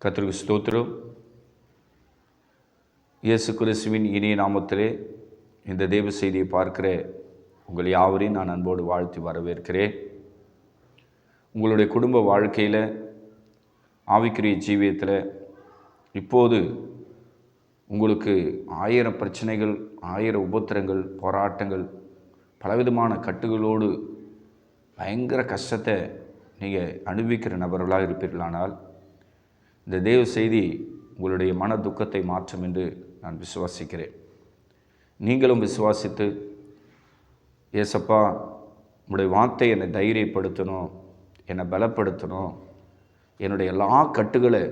கர்த்தருக்கு ஸ்தோத்திரம். இயேசு கிறிஸ்துவின் இனிய நாமத்திலே இந்த தேவ செய்தியை பார்க்கிற உங்கள் யாவரையும் நான் அன்போடு வாழ்த்தி வரவேற்கிறேன். உங்களுடைய குடும்ப வாழ்க்கையில், ஆவிக்குரிய ஜீவியத்தில் இப்போது உங்களுக்கு 1000 பிரச்சனைகள், 1000 உபத்திரங்கள், போராட்டங்கள், பலவிதமான கட்டுகளோடு பயங்கர கஷ்டத்தை நீங்கள் அனுபவிக்கிற நபர்களாக இருப்பீர்களானால் இந்த தேவ செய்தி உங்களுடைய மன துக்கத்தை மாற்றும் என்று நான் விசுவாசிக்கிறேன். நீங்களும் விசுவாசித்து, ஏசப்பா உங்களுடைய வார்த்தை என்னை தைரியப்படுத்தணும், என்னை பலப்படுத்தணும், என்னுடைய எல்லா கட்டுகளை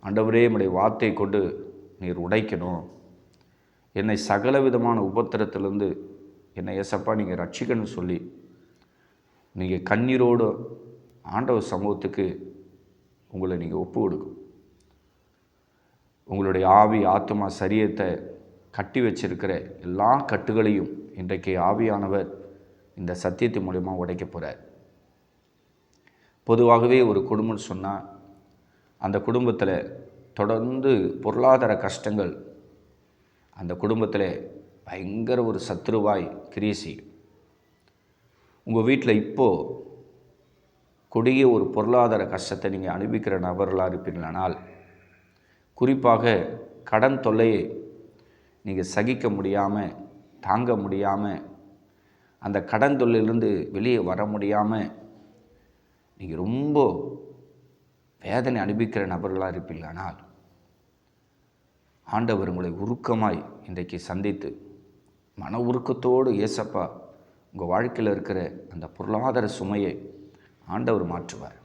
ஆண்டவரே உம்முடைய வார்த்தை கொண்டு நீர் உடைக்கணும், என்னை சகல விதமான உபத்திரத்திலிருந்து என்னை ஏசப்பா நீங்கள் ரட்சிக்கணும்னு சொல்லி நீங்கள் கண்ணீரோடு ஆண்டவர் சமூகத்துக்கு உங்களை நீங்கள் ஒப்பு கொடுக்கும். உங்களுடைய ஆவி, ஆத்மா, சரீரத்தை கட்டி வச்சிருக்கிற எல்லா கட்டுகளையும் இன்றைக்கு ஆவியானவர் இந்த சத்தியத்தின் மூலமா உடைக்க போகிறார். பொதுவாகவே ஒரு குடும்பம்னு சொன்னால் அந்த குடும்பத்தில் தொடர்ந்து பொருளாதார கஷ்டங்கள் அந்த குடும்பத்தில் பயங்கர ஒரு சத்ருவாய் கிரியை செய்யும். உங்கள் வீட்டில் இப்போது கொடிய ஒரு பொருளாதார கஷ்டத்தை நீங்கள் அனுபவிக்கிற நபர்களாக இருப்பீர்களானால், குறிப்பாக கடன் தொல்லையை நீங்கள் சகிக்க முடியாமல், தாங்க முடியாமல், அந்த கடன் தொல்லையிலிருந்து வெளியே வர முடியாமல் நீங்கள் ரொம்ப வேதனை அனுபவிக்கிற நபர்களாக இருப்பீர்களானால், ஆண்டவர் உங்களை உருக்கமாய் இன்றைக்கு சந்தித்து மன உருக்கத்தோடு ஏசப்பா உங்கள் வாழ்க்கையில் இருக்கிற அந்த பொருளாதார சுமையை ஆண்டவர் மாற்றுவார்.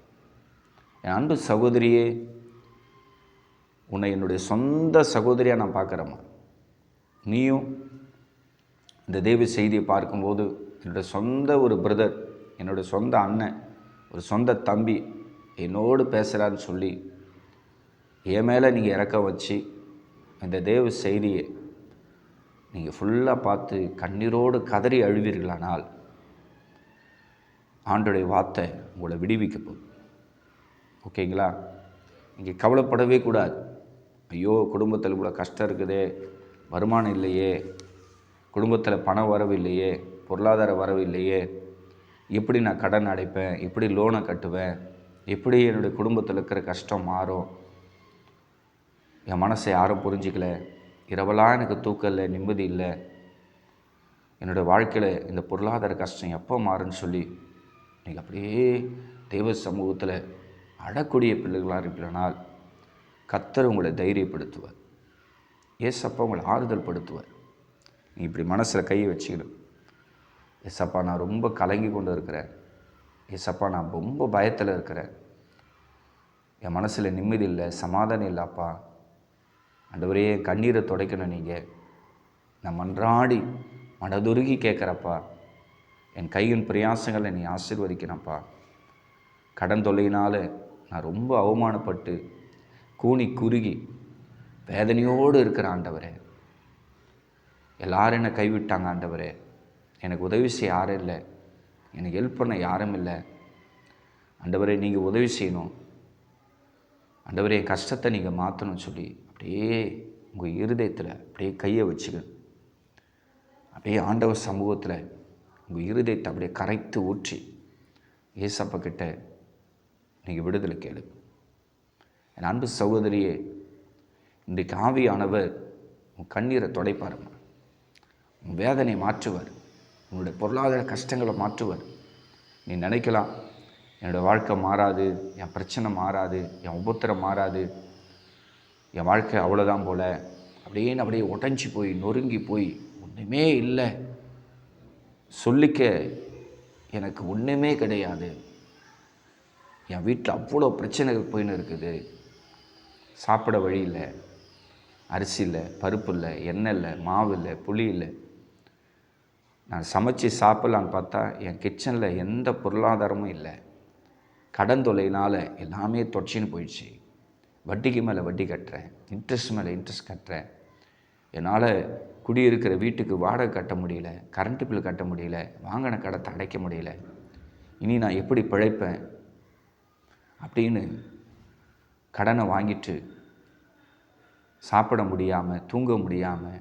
என் அன்பு சகோதரியே, உன்னை என்னுடைய சொந்த சகோதரியாக நான் பார்க்குறேம்மா. நீயும் இந்த தெய்வ செய்தியை பார்க்கும்போது என்னுடைய சொந்த ஒரு பிரதர், என்னுடைய சொந்த அண்ணன், ஒரு சொந்த தம்பி என்னோடு பேசுகிறான்னு சொல்லி என் மேலே நீங்கள் இறக்க வச்சு இந்த தேவ செய்தியை நீங்கள் ஃபுல்லாக பார்த்து கண்ணீரோடு கதறி அழுவீர்களானால் ஆண்டோடைய வார்த்தை உங்களை விடுவிக்க போகுது. ஓகேங்களா? நீங்கள் கவலைப்படவே கூடாது. ஐயோ, குடும்பத்தில் இவ்வளோ கஷ்டம் இருக்குதே, வருமானம் இல்லையே, குடும்பத்தில் பண வரவு இல்லையே, பொருளாதார வரவு இல்லையே, எப்படி நான் கடன் அடைப்பேன், எப்படி லோனை கட்டுவேன், எப்படி என்னுடைய குடும்பத்தில் இருக்கிற கஷ்டம் மாறும், என் மனசை யாரும் புரிஞ்சிக்கல, இரவெல்லாம் எனக்கு தூக்கம் இல்லை, நிம்மதி இல்லை, என்னோடய வாழ்க்கையில் இந்த பொருளாதார கஷ்டம் எப்போ மாறுன்னு சொல்லி நீங்கள் அப்படியே தெய்வ சமூகத்தில் அடக்கூடிய பிள்ளைகளாக இருப்பீங்கனால் கர்த்தர் உங்களை தைரியப்படுத்துவார். ஏசப்பா உங்களை ஆறுதல் படுத்துவார். நீ இப்படி மனசில் கையை வச்சுக்கணும். ஏசப்பா நான் ரொம்ப கலங்கி கொண்டு இருக்கிறேன், ஏசப்பா நான் ரொம்ப பயத்தில் இருக்கிறேன், என் மனசில் நிம்மதி இல்லை, சமாதானம் இல்லைப்பா, ஆண்டவரே கண்ணீரை துடைக்கணும், நீங்கள் நான் மன்றாடி மனதுருகி கேட்குறப்பா, என் கையின் பிரயாசங்களை நீ ஆசீர்வதிக்கணும்ப்பா, கடன் தொல்லையினால் நான் ரொம்ப அவமானப்பட்டு கூனி குறுகி வேதனையோடு இருக்கிற ஆண்டவரே, எல்லாரும் என்னை கைவிட்டாங்க ஆண்டவரே, எனக்கு உதவி செய்ய யாரும் இல்லை, எனக்கு ஹெல்ப் பண்ண யாரும் இல்லை, ஆண்டவரே நீங்கள் உதவி செய்யணும், ஆண்டவரே என் கஷ்டத்தை நீங்கள் மாற்றணும்னு சொல்லி அப்படியே உங்கள் இருதயத்தில் அப்படியே கையை வச்சுக்கணும். அப்படியே ஆண்டவர் சமூகத்தில் உங்கள் இருதயத்தை அப்படியே கரைத்து ஊற்றி ஏசப்பா கிட்ட நீங்கள் விடுதலை கேளு. என் அன்பு சகோதரியே, இன்றைக்கு ஆவியானவர் உன் கண்ணீரை துடைப்பாருங்க, உன் வேதனை மாற்றுவார், உன்னுடைய பொருளாதார கஷ்டங்களை மாற்றுவார். நீ நினைக்கலாம், என்னோடய வாழ்க்கை மாறாது, என் பிரச்சனை மாறாது, என் உபத்திரம் மாறாது, என் வாழ்க்கை அவ்வளோதான் போல், அப்படியே உடஞ்சி போய் நொறுங்கி போய் ஒன்றுமே இல்லை, சொல்லிக்க எனக்கு ஒன்றுமே கிடையாது, என் வீட்டில் அவ்வளோ பிரச்சனைகள் போயின்னு இருக்குது, சாப்பிட வழி இல்லை, அரிசி இல்லை, பருப்பு இல்லை, எண்ணெய் இல்லை, மாவு இல்லை, புளி இல்லை, நான் சமைச்சு சாப்பிட்லான்னு பார்த்தா என் கிச்சனில் எந்த பொருளாதாரமும் இல்லை, கடன் தொல்லையினால் எல்லாமே தொலைச்சின்னு போயிடுச்சு, வட்டிக்கு மேலே வட்டி கட்டுறேன், இன்ட்ரெஸ்ட் மேலே இன்ட்ரெஸ்ட் கட்டுறேன், என்னால் குடியிருக்கிற வீட்டுக்கு வாடகை கட்ட முடியல, கரண்ட்டு பில் கட்ட முடியல, வாங்கின கடத்தை அடைக்க முடியல, இனி நான் எப்படி பிழைப்பேன் அப்படின்னு கடனை வாங்கிட்டு சாப்பிட முடியாமல், தூங்க முடியாமல்,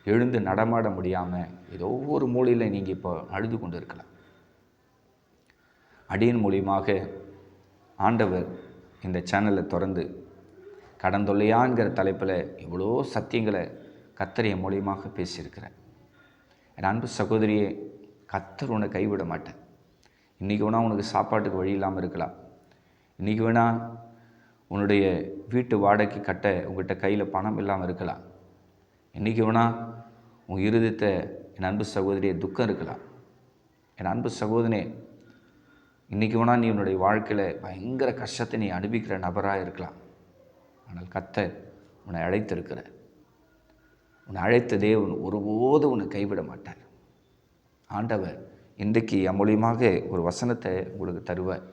எழுந்து நடமாட முடியாமல் ஏதோ ஒரு மூலையில் நீங்கள் இப்போ அழுது கொண்டு இருக்கலாம். அடியின் மூலியமாக ஆண்டவர் இந்த சேனலை திறந்து கடன் தொல்லையாங்கிற தலைப்பில் இவ்வளோ சத்தியங்களை கர்த்தர் மூலியமாக பேசியிருக்கிறேன். என் அன்பு சகோதரியே, கர்த்தர் உன்னை கைவிட மாட்டேன். இன்றைக்கி வேணால் உனக்கு சாப்பாட்டுக்கு வழி இல்லாமல் இருக்கலாம். இன்றைக்கி வேணால் உன்னுடைய வீட்டு வாடகைக்கு கட்ட உங்கள்கிட்ட கையில் பணம் இல்லாமல் இருக்கலாம். இன்றைக்கி வேணால் உன் இருதயத்தை என் அன்பு சகோதரியை துக்கம் இருக்கலாம். என் அன்பு சகோதரனே, இன்றைக்கி வேணால் நீ உன்னுடைய வாழ்க்கையில் பயங்கர கஷ்டத்தை நீ அனுபவிக்கிற நபராக இருக்கலாம். ஆனால் கர்த்தர் உன்னை அழைத்திருக்கிற, உன்னை அழைத்த தேவன் ஒருபோது உன்னை கைவிட மாட்டார். ஆண்டவர் இன்றைக்கு மூலியமாக ஒரு வசனத்தை உங்களுக்கு தருவார்.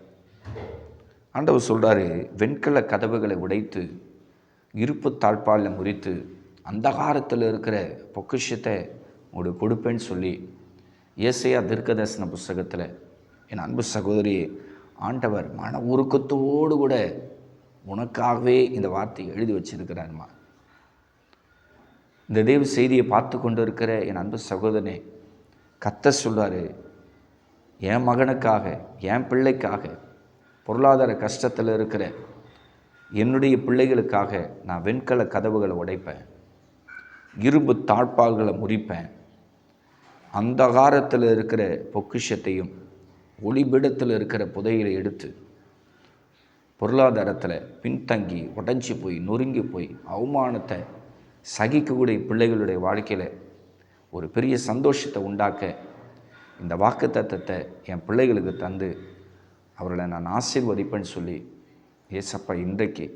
ஆண்டவர் சொல்கிறாரு, வெண்கல கதவுகளை உடைத்து இருப்பு தாழ்பாலில் முறித்து அந்தகாரத்தில் இருக்கிற பொக்கிஷத்தை உங்களுக்கு கொடுப்பேன்னு சொல்லி ஏசாயா தீர்க்கதரிசன புஸ்தகத்தில் என் அன்பு சகோதரி, ஆண்டவர் மன உருக்கத்தோடு கூட உனக்காகவே இந்த வார்த்தையை எழுதி வச்சிருக்கிறாருமா. இந்த தேவ செய்தியை பார்த்து கொண்டு இருக்கிற என் அன்பு சகோதரனே, கர்த்தர் சொல்றாரு, என் மகனுக்காக, என் பிள்ளைக்காக, பொருளாதார கஷ்டத்தில் இருக்கிற என்னுடைய பிள்ளைகளுக்காக நான் வெண்கல கதவுகளை உடைப்பேன், இரும்பு தாழ்பால்களை முறிப்பேன், அந்தகாரத்தில் இருக்கிற பொக்கிஷத்தையும் ஒளிபிடத்தில் இருக்கிற புதையலை எடுத்து பொருளாதாரத்தில் பின்தங்கி உடஞ்சி போய் நொறுங்கி போய் அவமானத்தை சகிக்கக்கூடிய பிள்ளைகளுடைய வாழ்க்கையில் ஒரு பெரிய சந்தோஷத்தை உண்டாக்க இந்த வாக்குத்தத்தத்தை என் பிள்ளைகளுக்கு தந்து அவர்களை நான் ஆசீர்வதிப்பேன்னு சொல்லி ஏசப்பா இன்றைக்கு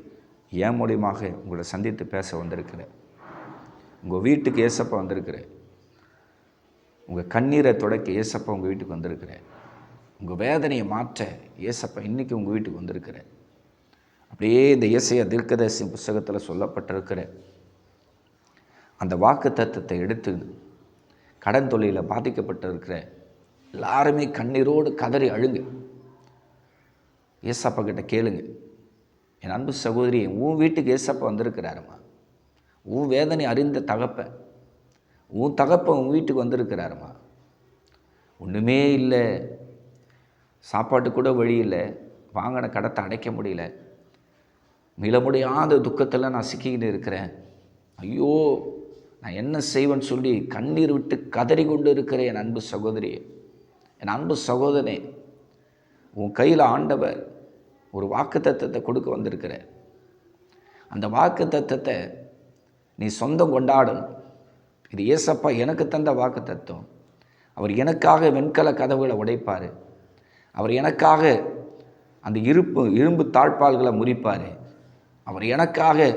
என் மூலியமாக உங்களை சந்தித்து பேச வந்திருக்கிறேன். உங்கள் வீட்டுக்கு ஏசப்பா வந்திருக்கிறேன். உங்கள் கண்ணீரை துடைக்க ஏசப்பா உங்கள் வீட்டுக்கு வந்திருக்கிறேன். உங்கள் வேதனையை மாற்ற ஏசப்பா இன்றைக்கி உங்கள் வீட்டுக்கு வந்திருக்கிறேன். அப்படியே இந்த ஏசாயா தீர்க்கதரிசி புஸ்தகத்தில் சொல்லப்பட்டிருக்கிற அந்த வாக்கு தத்தத்தை எடுத்து கடன் தொல்லையில் பாதிக்கப்பட்டிருக்கிற எல்லாருமே கண்ணீரோடு கதறி அழுங்க. ஏசப்பா கிட்ட கேளுங்க, என் அன்பு சகோதரி, உன் வீட்டுக்கு ஏசப்பா வந்திருக்கிறாருமா. உன் வேதனை அறிந்த தகப்பன், உன் தகப்பன் உன் வீட்டுக்கு வந்திருக்கிறாருமா. ஒன்றுமே இல்லை, சாப்பாட்டு கூட வழி இல்லை, வாங்கின கடத்தை அடைக்க முடியல, மீள முடியாத துக்கத்தில் நான் சிக்கிக்கிட்டு இருக்கிறேன், ஐயோ நான் என்ன செய்வேன்னு சொல்லி கண்ணீர் விட்டு கதறி கொண்டு இருக்கிறேன். என் அன்பு சகோதரி, என் அன்பு சகோதரனே, உன் கையில் ஆண்டவர் ஒரு வாக்கு தத்தத்தை கொடுக்க வந்திருக்கிற. அந்த வாக்கு தத்தத்தை நீ சொந்தம் கொண்டாடணும். இது ஏசப்பா எனக்கு தந்த வாக்கு தத்துவம். அவர் எனக்காக வெண்கல கதவுகளை உடைப்பார். அவர் எனக்காக அந்த இரும்பு தாழ்பால்களை முறிப்பார். அவர் எனக்காக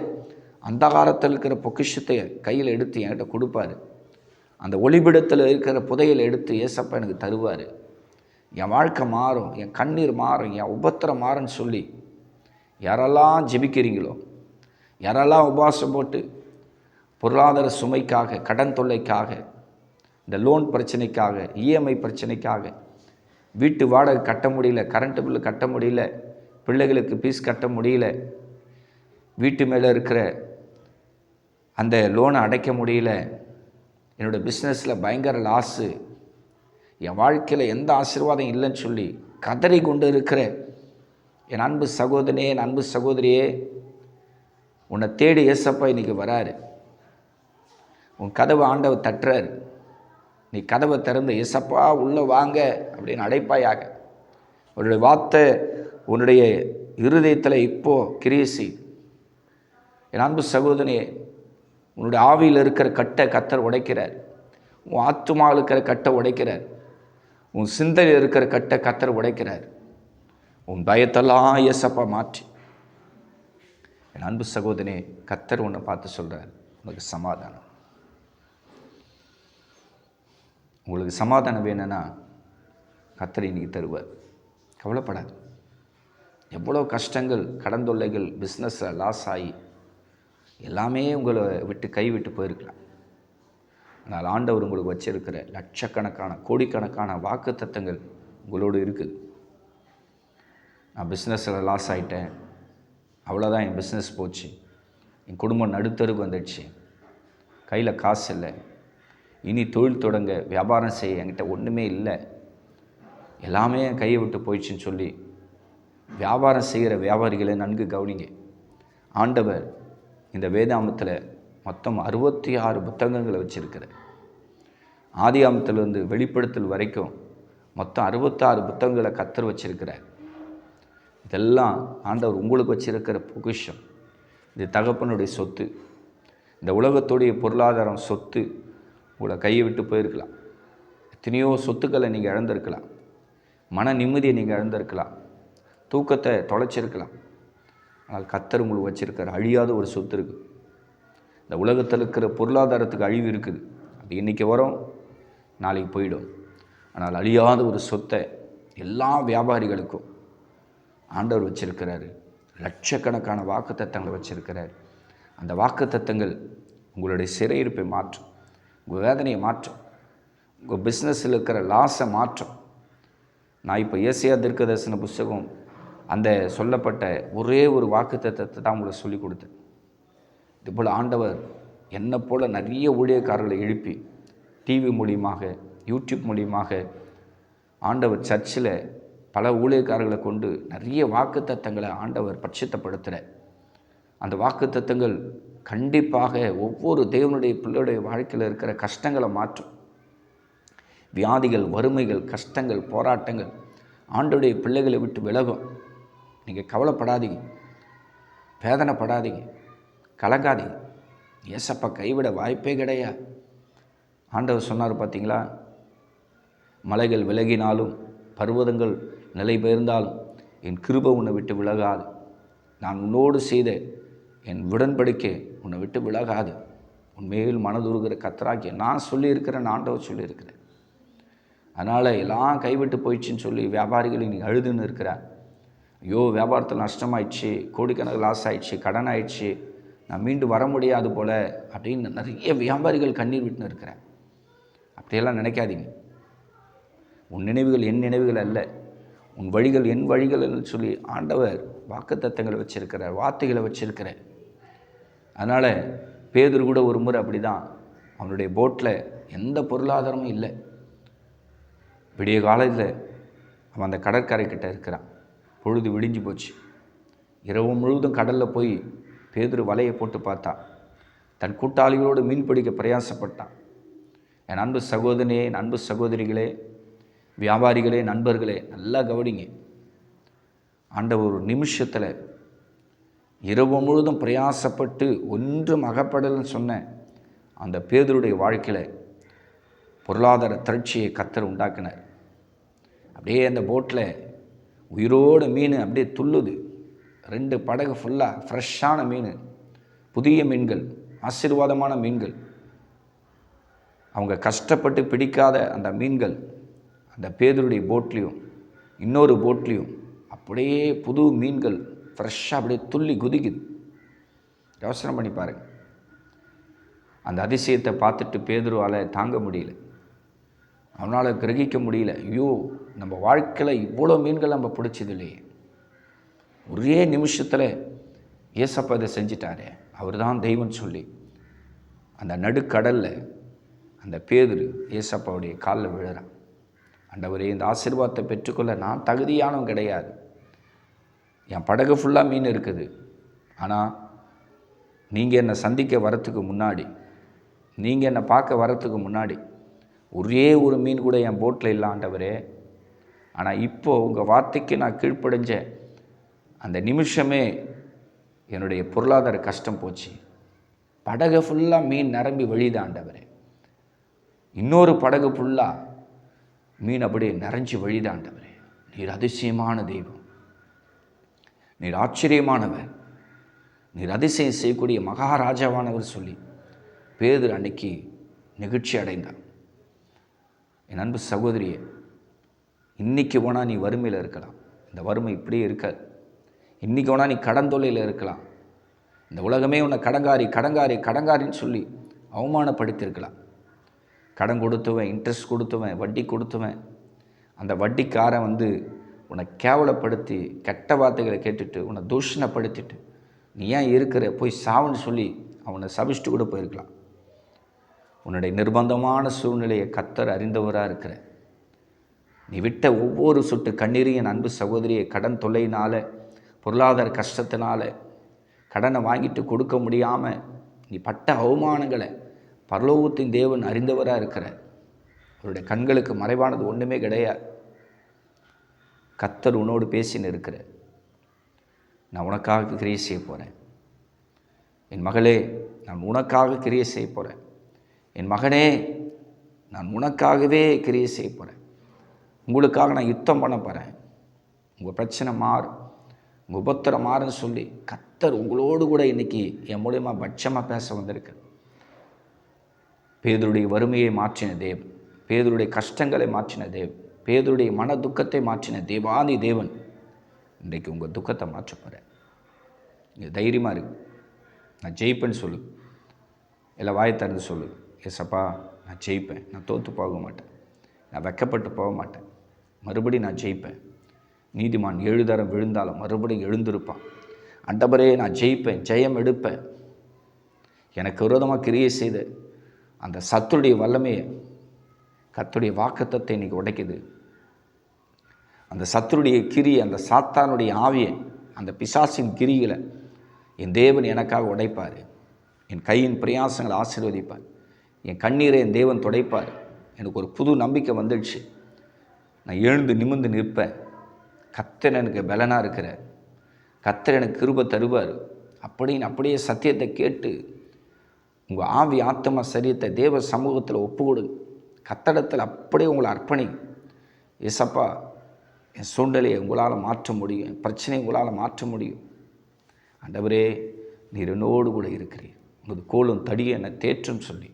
அந்தகாரத்தில் இருக்கிற பொக்கிஷத்தை கையில் எடுத்து என்கிட்ட கொடுப்பார். அந்த ஒளிபிடத்தில் இருக்கிற புதையலை எடுத்து ஏசப்பா எனக்கு தருவார். என் வாழ்க்கை மாறும், என் கண்ணீர் மாறும், என் உபத்திரம் மாறும்னு சொல்லி யாரெல்லாம் ஜெபிக்கிறீங்களோ, யாரெல்லாம் உபவாசம் போட்டு பொருளாதார சுமைக்காக, கடன் தொல்லைக்காக, இந்த லோன் பிரச்சனைக்காக, இஎம்ஐ பிரச்சனைக்காக, வீட்டு வாடகை கட்ட முடியல, கரண்ட்டு பில்லு கட்ட முடியல, பிள்ளைகளுக்கு ஃபீஸ் கட்ட முடியல, வீட்டு மேலே இருக்கிற அந்த லோனை அடைக்க முடியல, என்னோடய பிஸ்னஸில் பயங்கர லாஸு, என் வாழ்க்கையில் எந்த ஆசீர்வாதம் இல்லைன்னு சொல்லி கதறி கொண்டு இருக்கிற என் அன்பு சகோதரனே, என் அன்பு சகோதரியே, உன்னை தேடி ஏசப்பா இன்றைக்கி வராரு. உன் கதவை ஆண்டவர் தட்டுறாரு. நீ கதவை திறந்து ஏசப்பா உள்ளே வாங்க அப்படின்னு அழைப்பாயாக. உன்னுடைய வார்த்தை உன்னுடைய இருதயத்தில் இப்போது கிரியேசி. என் அன்பு சகோதரனே, உன்னுடைய ஆவியில் இருக்கிற கட்டை கர்த்தர் உடைக்கிறார். உன் ஆத்துமாவில் இருக்கிற கட்டை உடைக்கிறார். உன் சிந்தையில் இருக்கிற கட்டை கர்த்தர் உடைக்கிறார். உன் பயத்தெல்லாம் ஏசப்பா மாற்றி. என் அன்பு சகோதரனே, கர்த்தர் உன்னை பார்த்து சொல்கிறார், உனக்கு சமாதானம். உங்களுக்கு சமாதானம் வேணும்னா கர்த்தர் இன்னைக்கு தருவார். கவலைப்படாது. எவ்வளோ கஷ்டங்கள், கடன் தொல்லைகள், பிஸ்னஸில் லாஸ் ஆகி எல்லாமே உங்களை விட்டு கைவிட்டு போயிருக்கலாம். ஆனால் ஆண்டவர் உங்களுக்கு வச்சிருக்கிற லட்சக்கணக்கான, கோடிக்கணக்கான வாக்கு தத்தங்கள் உங்களோடு இருக்குது. நான் பிஸ்னஸில் லாஸ் ஆகிட்டேன், அவ்வளோதான், என் பிஸ்னஸ் போச்சு, என் குடும்பம் நடுத்தருக்கு வந்துடுச்சு, கையில் காசு இல்லை, இனி தொழில் தொடங்க வியாபாரம் செய்ய என்கிட்ட ஒன்றுமே இல்லை, எல்லாமே என் கையை விட்டு போயிடுச்சுன்னு சொல்லி வியாபாரம் செய்கிற வியாபாரிகளை நன்கு கவனிங்க. ஆண்டவர் இந்த வேதாமத்தில் மொத்தம் 66 புத்தகங்களை வச்சுருக்கிறார். ஆதியாமத்திலிருந்து வெளிப்படுத்தல் வரைக்கும் மொத்தம் 66 புத்தகங்களை கர்த்தர் வச்சிருக்கிறார். இதெல்லாம் ஆண்டவர் உங்களுக்கு வச்சிருக்கிற பொக்கிஷம். இது தகப்பனுடைய சொத்து. இந்த உலகத்துடைய பொருளாதாரம் சொத்து உங்களை கையை விட்டு போயிருக்கலாம். எத்தனையோ சொத்துக்களை நீங்கள் இழந்திருக்கலாம், மன நிம்மதியை நீங்கள் இழந்திருக்கலாம், தூக்கத்தை தொலைச்சிருக்கலாம். ஆனால் கர்த்தர் உங்களுக்கு வச்சிருக்கிற அழியாத ஒரு சொத்து இருக்குது. இந்த உலகத்தில் இருக்கிற பொருளாதாரத்துக்கு அழிவு இருக்குது, அது இன்றைக்கி வரும், நாளைக்கு போயிடும். ஆனால் அழியாத ஒரு சொத்தை எல்லா வியாபாரிகளுக்கும் ஆண்டவர் வச்சிருக்கிறாரு. லட்சக்கணக்கான வாக்குத்தத்தங்களை வச்சிருக்கிறார். அந்த வாக்குத்தத்தங்கள் உங்களுடைய சிறையிருப்பை மாற்றும், உங்கள் வேதனையை மாற்றும், உங்கள் பிஸ்னஸில் இருக்கிற லாஸை மாற்றும். நான் இப்போ ஏசியா தீர்க்கதரிசன புஸ்தகம் அந்த சொல்லப்பட்ட ஒரே ஒரு வாக்குத்தத்தத்தை தான் உங்களுக்கு சொல்லிக் கொடுத்தேன். இதுபோல் ஆண்டவர் என்னை போல் நிறைய ஊழியக்காரர்களை எழுப்பி டிவி மூலியமாக, யூடியூப் மூலியமாக ஆண்டவர் சர்ச்சில் பல ஊழியக்காரர்களை கொண்டு நிறைய வாக்குத்தத்தங்களை ஆண்டவர் பட்சத்தப்படுத்துகிற அந்த வாக்குத்தத்தங்கள் கண்டிப்பாக ஒவ்வொரு தேவனுடைய பிள்ளையுடைய வாழ்க்கையில் இருக்கிற கஷ்டங்களை மாற்றும். வியாதிகள், வறுமைகள், கஷ்டங்கள், போராட்டங்கள் ஆண்டவருடைய பிள்ளைகளை விட்டு விலகும். நீங்கள் கவலைப்படாதீங்க, வேதனைப்படாதீங்க, கலங்காதீங்க. ஏசப்பா கைவிட வாய்ப்பே கிடையாது. ஆண்டவர் சொன்னார் பார்த்தீங்களா, மலைகள் விலகினாலும் பர்வதங்கள் நிலை பெயர்ந்தாலும் என் கிருபை உன்னை விட்டு விலகாது, நான் உன்னோடு செய்த என் உடன்படிக்கை உன்னை விட்டு விலகாது, உண்மையில் மனதுருகிற கர்த்தராகிய நான் சொல்லியிருக்கிறேன், ஆண்டவர் சொல்லியிருக்கிறேன். அதனால் எல்லாம் கைவிட்டு போயிடுச்சின்னு சொல்லி வியாபாரிகள் நீங்கள் அழுதுன்னு இருக்கிறார். ஐயோ வியாபாரத்தில் நஷ்டமாயிடுச்சு, கோடிக்கணக்கில் லாஸ் ஆயிடுச்சு, கடன் ஆயிடுச்சு, நான் மீண்டு வர முடியாது போல் அப்படின்னு நிறைய வியாபாரிகள் கண்ணீர் விட்டுன்னு இருக்கிறேன். அப்படியெல்லாம் நினைக்காதீங்க. உன் நினைவுகள் என் நினைவுகள் அல்ல, உன் வழிகள் என் வழிகள்னு சொல்லி ஆண்டவர் வாக்குத்தத்தங்களை வச்சிருக்கிறார், வார்த்தைகளை வச்சிருக்கிறார். அதனால் பேதுரு கூட ஒரு முறை அப்படி தான், அவனுடைய போட்டில் எந்த பொருளாதாரமும் இல்லை. விடிய காலத்தில் அவன் அந்த கடற்கரைக்கிட்ட இருக்கிறான். பொழுது விடிஞ்சு போச்சு. இரவு முழுவதும் கடலில் போய் பேதுரு வலையை போட்டு பார்த்தான். தன் கூட்டாளிகளோடு மீன் பிடிக்க பிரயாசப்பட்டான். என் அன்பு சகோதரியே, என் அன்பு சகோதரிகளே, வியாபாரிகளே, நண்பர்களே, நல்லா கவனிங்க. ஆண்டவர் ஒரு நிமிஷத்தில் இரவு முழுதும் பிரயாசப்பட்டு ஒன்றும் அகப்படலன்னு சொன்ன அந்த பேதுருடைய வாழ்க்கையில் பொருளாதார திரட்சியை கர்த்தர் உண்டாக்கினார். அப்படியே அந்த போட்டில் உயிரோடு மீன் அப்படியே துள்ளுது. 2 படகு ஃபுல்லாக ஃப்ரெஷ்ஷான மீன், புதிய மீன்கள், ஆசீர்வாதமான மீன்கள். அவங்க கஷ்டப்பட்டு பிடிக்காத அந்த மீன்கள் அந்த பேதுருடைய போட்லேயும் இன்னொரு போட்லேயும் அப்படியே புது மீன்கள் ஃப்ரெஷ்ஷாக அப்படியே துள்ளி குதிக்குது. யோசனை பண்ணி பாருங்கள். அந்த அதிசயத்தை பார்த்துட்டு பேதுருவால் தாங்க முடியல, அவனால் கிரகிக்க முடியல. ஐயோ, நம்ம வாழ்க்கையில் இவ்வளோ மீன்கள் நம்ம பிடிச்சது இல்லையே, ஒரே நிமிஷத்தில் ஏசப்பா இதை செஞ்சிட்டாரே, அவர் தான் தெய்வம் சொல்லி அந்த நடுக்கடலில் அந்த பேதுரு ஏசப்பாவுடைய காலில் விழுறான். ஆண்டவரே, இந்த ஆசீர்வாதத்தை பெற்றுக்கொள்ள நான் தகுதியானவன் கிடையாது, என் படகு ஃபுல்லாக மீன் இருக்குது, ஆனால் நீங்கள் என்னை சந்திக்க வரத்துக்கு முன்னாடி, நீங்கள் என்னை பார்க்க வரத்துக்கு முன்னாடி ஒரே ஒரு மீன் கூட என் போட்டில் இல்லை ஆண்டவரே. ஆனால் இப்போது உங்கள் வார்த்தைக்கு நான் கீழ்ப்படிஞ்ச அந்த நிமிஷமே என்னுடைய பொருளாதார கஷ்டம் போச்சு. படகு ஃபுல்லாக மீன் நிரம்பி வழியுது ஆண்டவரே. இன்னொரு படகு ஃபுல்லாக மீன் அப்படியே நிறைஞ்சி வழியுது ஆண்டவரே. நீர் அதிசயமான தெய்வம், நீர் ஆச்சரியமானவர், நீர் அதிசயம் செய்யக்கூடிய மகாராஜாவானவர் சொல்லி பேதுரு அன்னைக்கு நிகழ்ச்சி அடைந்தான். என் அன்பு சகோதரியே, இன்றைக்கி வேணால் நீ வறுமையில் இருக்கலாம், இந்த வறுமை இப்படியே இருக்காது. இன்றைக்கி வேணால் நீ கடன் தொல்லையில் இருக்கலாம், இந்த உலகமே உன்னை கடங்காரி கடங்காரி கடங்காரின்னு சொல்லி அவமானப்படுத்தியிருக்கலாம். கடன் கொடுத்துவன், இன்ட்ரெஸ்ட் கொடுத்துவன், வட்டி கொடுத்துவன், அந்த வட்டிக்காரன் உன்னை கேவலப்படுத்தி கெட்ட வார்த்தைகளை கேட்டுட்டு உன்னை தூஷணப்படுத்திட்டு நீ ஏன் இருக்கிற, போய் சாவுன்னு சொல்லி அவனை சபிச்சுட்டு கூட போயிருக்கலாம். உன்னுடைய நிர்பந்தமான சூழ்நிலையை கர்த்தர் அறிந்தவராக இருக்கிற, நீ விட்ட ஒவ்வொரு சொட்டு கண்ணீரையும் என் அன்பு சகோதரியை கடன் தொல்லையினால், பொருளாதார கஷ்டத்தினால, கடனை வாங்கிட்டு கொடுக்க முடியாமல் நீ பட்ட அவமானங்களை பரலோகத்தின் தேவன் அறிந்தவராக இருக்கிற. அவருடைய கண்களுக்கு மறைவானது ஒன்றுமே கிடையாது. கர்த்தர் உன்னோடு பேசின்னு இருக்கிற. நான் உனக்காக கிரியை செய்ய போகிறேன். என் மகளே, நான் உனக்காக கிரியை செய்ய போகிறேன். என் மகனே, நான் உனக்காகவே கிரியை செய்ய போகிறேன். உங்களுக்காக நான் யுத்தம் பண்ண போகிறேன். உங்கள் பிரச்சனை மாறும், உங்கள் உபத்திரம் மாறுன்னு சொல்லி கர்த்தர் உங்களோடு கூட இன்றைக்கி என் மூலயமா பட்சமாக பேச வந்திருக்கு. பேதுருடைய வறுமையை மாற்றின தேவன், பேதுருடைய கஷ்டங்களை மாற்றின தேவன், பேதுருடைய மன துக்கத்தை மாற்றின தேவாதி தேவன் இன்றைக்கு உங்கள் துக்கத்தை மாற்ற போகிறேன். நீங்கள் தைரியமாக இருக்கு. நான் ஜெயிப்பேன்னு சொல்லு. இல்லை வாயை திறந்து சொல்லு, ஏசப்பா நான் ஜெயிப்பேன், நான் தோற்று போக மாட்டேன், நான் வெக்கப்பட்டு போக மாட்டேன், மறுபடியும் நான் ஜெயிப்பேன். நீதிமான் 7 தரம் விழுந்தாலும் மறுபடியும் எழுந்திருப்பான். ஆண்டவரே நான் ஜெயிப்பேன், ஜெயம் எடுப்பேன். எனக்கு விரோதமாக கிரியை செய்த அந்த சத்துடைய வல்லமையை கர்த்தருடைய வாக்குத்தத்தத்தை இன்றைக்கி உடைக்குது. அந்த சத்துருடைய கிரி, அந்த சாத்தானுடைய ஆவியை, அந்த பிசாசின் கிரிகளை என் தேவன் எனக்காக உடைப்பார். என் கையின் பிரயாசங்களை ஆசீர்வதிப்பார். என் கண்ணீரை என் தேவன் துடைப்பார். எனக்கு ஒரு புது நம்பிக்கை வந்துடுச்சு. நான் எழுந்து நிமிர்ந்து நிற்பேன். கர்த்தர் எனக்கு பலனாக இருக்கிறார். கர்த்தர் எனக்கு கிருபை தருவார் அப்படின்னு அப்படியே சத்தியத்தை கேட்டு உங்கள் ஆவி ஆத்மா சரீரத்தை தேவ சமூகத்தில் ஒப்பு கொடுங்க. கர்த்தரிடத்தில் அப்படியே உங்களை அர்ப்பணி. ஏசப்பா, என் சூழ்நிலையை உங்களால் மாற்ற முடியும், என் பிரச்சனையை உங்களால் மாற்ற முடியும். ஆண்டவரே, நீர் என்னோடு கூட இருக்கிறீர், உங்களது கோலும் தடியை என்னை தேற்றும் சொல்லி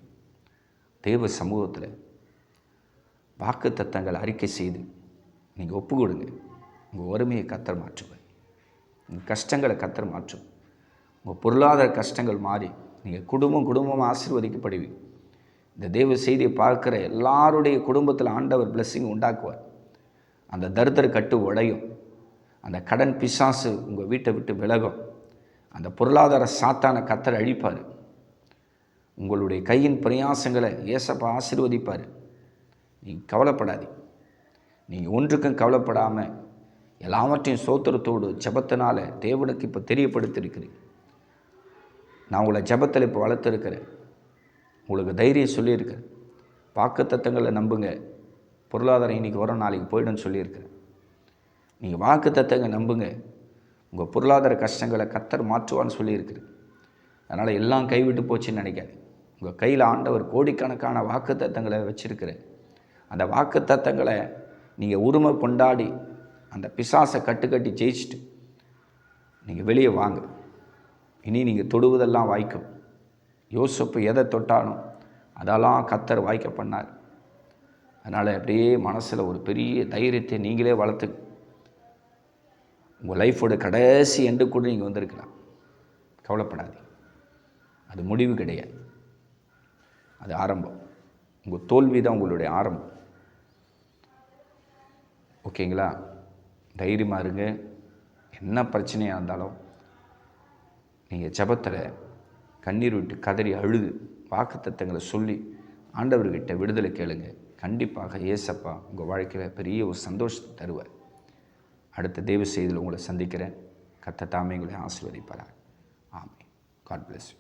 தேவ சமூகத்தில் வாக்கு தத்தங்களை அறிக்கை செய்து நீங்கள் ஒப்பு கொடுங்க. உங்கள் வறுமையை கர்த்தர் மாற்றுவார். உங்கள் கஷ்டங்களை கர்த்தர் மாற்றும். உங்கள் பொருளாதார கஷ்டங்கள் மாறி நீங்கள் குடும்பமாக ஆசீர்வதிக்கப்படுவீங்க. இந்த தேவ செய்தியை பார்க்குற எல்லாருடைய குடும்பத்தில் ஆண்டவர் பிளெஸ்ஸிங் உண்டாக்குவார். அந்த தரித்திர கட்டு உடையும். அந்த கடன் பிசாசு உங்கள் வீட்டை விட்டு விலகும். அந்த பொருளாதார சாத்தான கர்த்தர் அழிப்பார். உங்களுடைய கையின் பிரயாசங்களை ஏசப்பா ஆசீர்வதிப்பார். நீங்கள் கவலைப்படாதீங்க. நீங்கள் ஒன்றுக்கும் கவலைப்படாமல் எல்லாவற்றையும் சோத்திரத்தோடு ஜெபத்தினால தேவனுக்கு இப்போ தெரியப்படுத்தியிருக்கிறீங்க. நான் உங்களை ஜெபத்தில் இப்போ வளர்த்துருக்கிறேன். உங்களுக்கு தைரியம் சொல்லியிருக்கிறேன். வாக்குத்தத்தங்களை நம்புங்க. பொருளாதாரம் இன்றைக்கி வரும், நாளைக்கு போய்டுன்னு சொல்லியிருக்கிறேன். நீங்கள் வாக்குத்தத்தங்களை நம்புங்க. உங்கள் பொருளாதார கஷ்டங்களை கர்த்தர் மாற்றுவான்னு சொல்லியிருக்கிறேன். அதனால் எல்லாம் கைவிட்டு போச்சுன்னு நினைக்காது. உங்கள் கையில் ஆண்டவர் கோடிக்கணக்கான வாக்குத்தத்தங்களை வச்சுருக்கிறேன். அந்த வாக்குத்தத்தங்களை நீங்கள் உரிமை கொண்டாடி அந்த பிசாசை கட்டுக்கட்டி ஜெயிச்சுட்டு நீங்கள் வெளியே வாங்க. இனி நீங்கள் தொடுவதெல்லாம் வாய்க்கும். யோசேப்பு எதை தொட்டாலும் அதெல்லாம் கர்த்தர் வாய்க்க பண்ணார். அதனால் அப்படியே மனசில் ஒரு பெரிய தைரியத்தை நீங்களே வளர்த்து உங்கள் லைஃபோட கடைசி எண்டு கூட நீங்கள் வந்திருக்கலாம். கவலைப்படாதீங்க. அது முடிவு கிடையாது, அது ஆரம்பம். உங்கள் தோல்வி தான் உங்களுடைய ஆரம்பம். ஓகேங்களா? தைரியமாக இருங்க. என்ன பிரச்சனையாக இருந்தாலும் நீங்கள் ஜெபத்தில் கண்ணீர் விட்டு கதறி அழுது வாக்குத்தத்தங்களை சொல்லி ஆண்டவர்கிட்ட விடுதலை கேளுங்க. கண்டிப்பாக ஏசப்பா உங்கள் வாழ்க்கையில் பெரிய ஒரு சந்தோஷத்தை தருவார். அடுத்த தேவ செய்தியில் உங்களை சந்திக்கிறேன். கர்த்தர் தாமே உங்களை ஆசீர்வதிப்பார். ஆமென். God bless you.